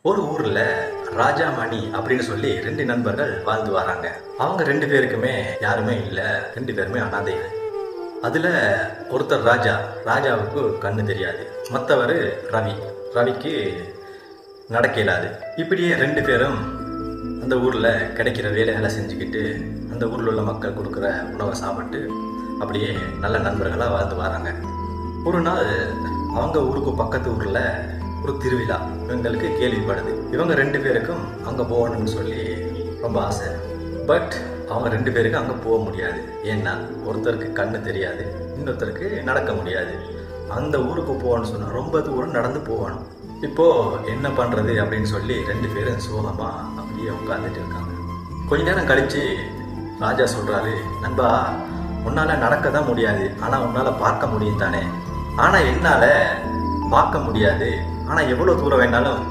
ஒரு ஊர்ல ராஜா மணி அப்படின்னு சொல்லி ரெண்டு நண்பர்கள் வாழ்ந்து வராங்க. அவங்க ரெண்டு பேருக்குமே யாருமே இல்லை, ரெண்டு பேருமே அனாதைகள். அதுல ஒருத்தர் ராஜா, ராஜாவுக்கு கண்ணு தெரியாது. மற்றவர் ரவி, ரவிக்கு நடக்க இயலாது. இப்படியே ரெண்டு பேரும் அந்த ஊர்ல கிடைக்கிற வேலைகளை செஞ்சுக்கிட்டு அந்த ஊர்ல உள்ள மக்கள் கொடுக்குற உணவை சாப்பிட்டு அப்படியே நல்ல நண்பர்களாக வாழ்ந்து வராங்க. ஒரு நாள் அவங்க ஊருக்கு பக்கத்து ஊர்ல ஒரு திருவிழா இவங்களுக்கு கேள்விப்படுது. இவங்க ரெண்டு பேருக்கும் அங்கே போகணும்னு சொல்லி ரொம்ப ஆசை. பட் அவங்க ரெண்டு பேருக்கும் அங்கே போக முடியாது. ஏன்னா ஒருத்தருக்கு கண்ணு தெரியாது, இன்னொருத்தருக்கு நடக்க முடியாது. அந்த ஊருக்கு போகணும்னு சொன்னால் ரொம்ப தூரம் நடந்து போகணும். இப்போது என்ன பண்ணுறது அப்படின்னு சொல்லி ரெண்டு பேரும் சோகமாக அப்படியே உட்காந்துட்டு இருக்காங்க. கொஞ்ச நேரம் கழித்து ராஜா சொல்கிறாரு, நண்பா, உன்னால் நடக்க தான் முடியாது, ஆனால் உன்னால் பார்க்க முடியும் தானே. ஆனால் என்னால் பார்க்க முடியாது, ஆனால் எவ்வளோ தூரம் வேணாலும்